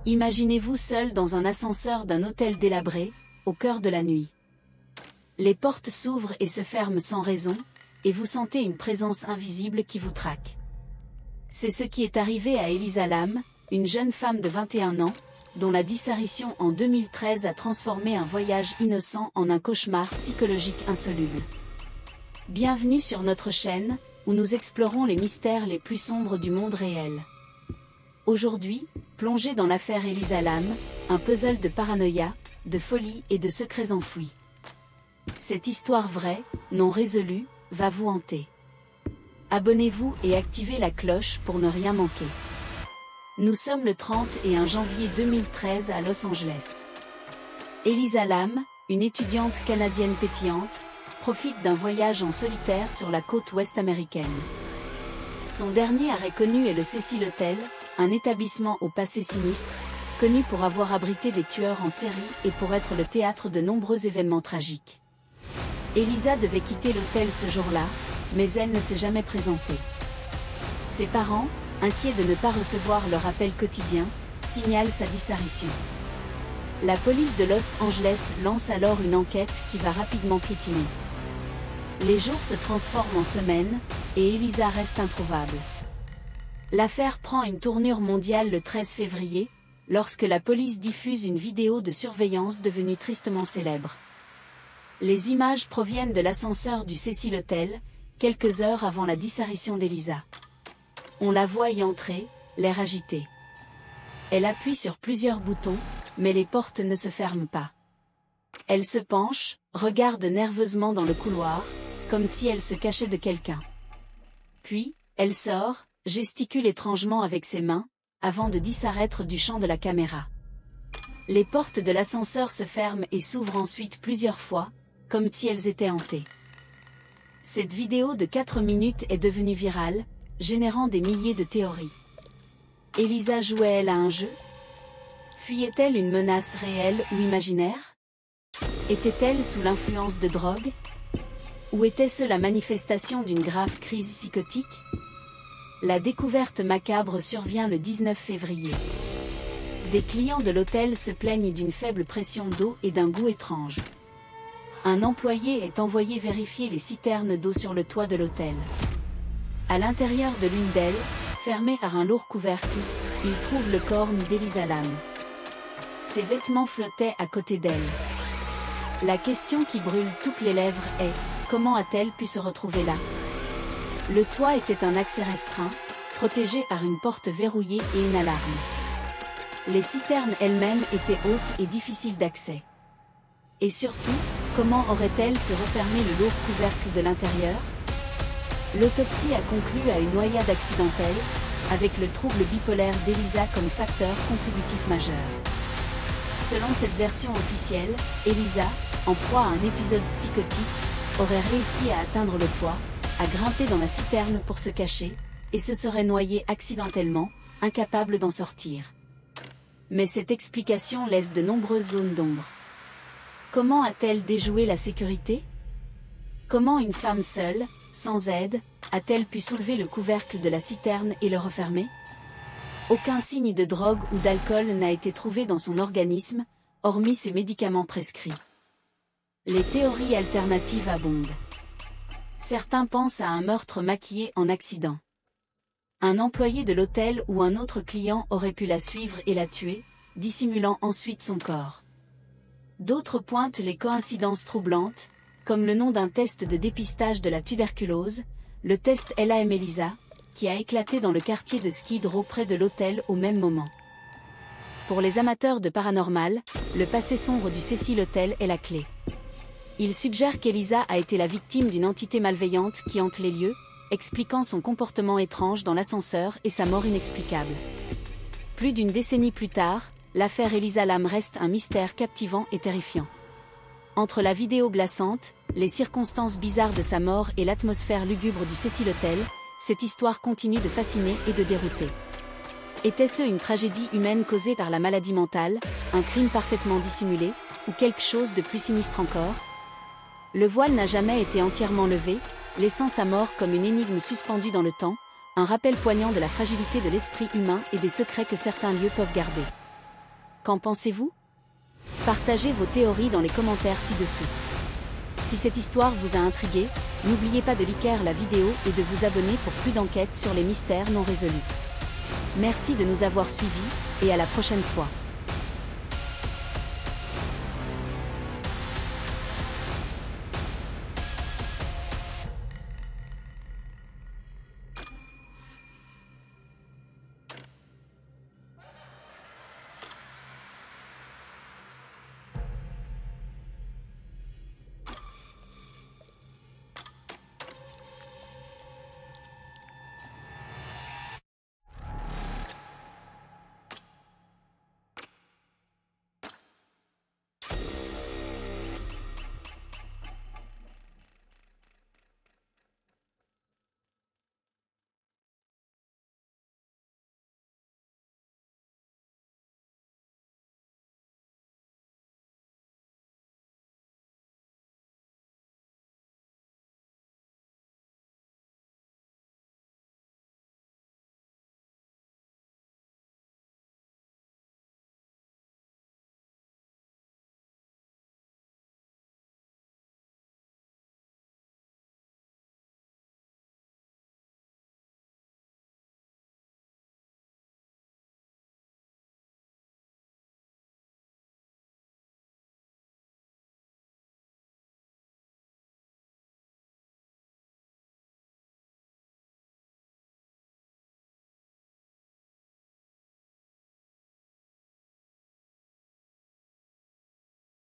Imaginez-vous seul dans un ascenseur d'un hôtel délabré, au cœur de la nuit. Les portes s'ouvrent et se ferment sans raison, et vous sentez une présence invisible qui vous traque. C'est ce qui est arrivé à Elisa Lam, une jeune femme de 21 ans, dont la disparition en 2013 a transformé un voyage innocent en un cauchemar psychologique insoluble. Bienvenue sur notre chaîne, où nous explorons les mystères les plus sombres du monde réel. Aujourd'hui, plongez dans l'affaire Elisa Lam, un puzzle de paranoïa, de folie et de secrets enfouis. Cette histoire vraie, non résolue, va vous hanter. Abonnez-vous et activez la cloche pour ne rien manquer. Nous sommes le 31 janvier 2013 à Los Angeles. Elisa Lam, une étudiante canadienne pétillante, profite d'un voyage en solitaire sur la côte ouest américaine. Son dernier arrêt connu est le Cecil Hotel, un établissement au passé sinistre, connu pour avoir abrité des tueurs en série et pour être le théâtre de nombreux événements tragiques. Elisa devait quitter l'hôtel ce jour-là, mais elle ne s'est jamais présentée. Ses parents, inquiets de ne pas recevoir leur appel quotidien, signalent sa disparition. La police de Los Angeles lance alors une enquête qui va rapidement piétiner. Les jours se transforment en semaines, et Elisa reste introuvable. L'affaire prend une tournure mondiale le 13 février, lorsque la police diffuse une vidéo de surveillance devenue tristement célèbre. Les images proviennent de l'ascenseur du Cecil Hotel, quelques heures avant la disparition d'Elisa. On la voit y entrer, l'air agité. Elle appuie sur plusieurs boutons, mais les portes ne se ferment pas. Elle se penche, regarde nerveusement dans le couloir, comme si elle se cachait de quelqu'un. Puis, elle sort, gesticule étrangement avec ses mains, avant de disparaître du champ de la caméra. Les portes de l'ascenseur se ferment et s'ouvrent ensuite plusieurs fois, comme si elles étaient hantées. Cette vidéo de 4 minutes est devenue virale, générant des milliers de théories. Elisa jouait-elle à un jeu? Fuyait-elle une menace réelle ou imaginaire? Était-elle sous l'influence de drogue? Ou était-ce la manifestation d'une grave crise psychotique? La découverte macabre survient le 19 février. Des clients de l'hôtel se plaignent d'une faible pression d'eau et d'un goût étrange. Un employé est envoyé vérifier les citernes d'eau sur le toit de l'hôtel. À l'intérieur de l'une d'elles, fermée par un lourd couvercle, il trouve le corps nu d'Elisa Lam. Ses vêtements flottaient à côté d'elle. La question qui brûle toutes les lèvres est: comment a-t-elle pu se retrouver là? Le toit était un accès restreint, protégé par une porte verrouillée et une alarme. Les citernes elles-mêmes étaient hautes et difficiles d'accès. Et surtout, comment aurait-elle pu refermer le lourd couvercle de l'intérieur? L'autopsie a conclu à une noyade accidentelle, avec le trouble bipolaire d'Elisa comme facteur contributif majeur. Selon cette version officielle, Elisa, en proie à un épisode psychotique, aurait réussi à atteindre le toit, à grimper dans la citerne pour se cacher, et se serait noyée accidentellement, incapable d'en sortir. Mais cette explication laisse de nombreuses zones d'ombre. Comment a-t-elle déjoué la sécurité? Comment une femme seule, sans aide, a-t-elle pu soulever le couvercle de la citerne et le refermer? Aucun signe de drogue ou d'alcool n'a été trouvé dans son organisme, hormis ses médicaments prescrits. Les théories alternatives abondent. Certains pensent à un meurtre maquillé en accident. Un employé de l'hôtel ou un autre client aurait pu la suivre et la tuer, dissimulant ensuite son corps. D'autres pointent les coïncidences troublantes, comme le nom d'un test de dépistage de la tuberculose, le test LAM-ELISA, qui a éclaté dans le quartier de Skid Row près de l'hôtel au même moment. Pour les amateurs de paranormal, le passé sombre du Cecil Hotel est la clé. Il suggère qu'Elisa a été la victime d'une entité malveillante qui hante les lieux, expliquant son comportement étrange dans l'ascenseur et sa mort inexplicable. Plus d'une décennie plus tard, l'affaire Elisa Lam reste un mystère captivant et terrifiant. Entre la vidéo glaçante, les circonstances bizarres de sa mort et l'atmosphère lugubre du Cecil Hotel, cette histoire continue de fasciner et de dérouter. Était-ce une tragédie humaine causée par la maladie mentale, un crime parfaitement dissimulé, ou quelque chose de plus sinistre encore? Le voile n'a jamais été entièrement levé, laissant sa mort comme une énigme suspendue dans le temps, un rappel poignant de la fragilité de l'esprit humain et des secrets que certains lieux peuvent garder. Qu'en pensez-vous? Partagez vos théories dans les commentaires ci-dessous. Si cette histoire vous a intrigué, n'oubliez pas de liker la vidéo et de vous abonner pour plus d'enquêtes sur les mystères non résolus. Merci de nous avoir suivis, et à la prochaine fois.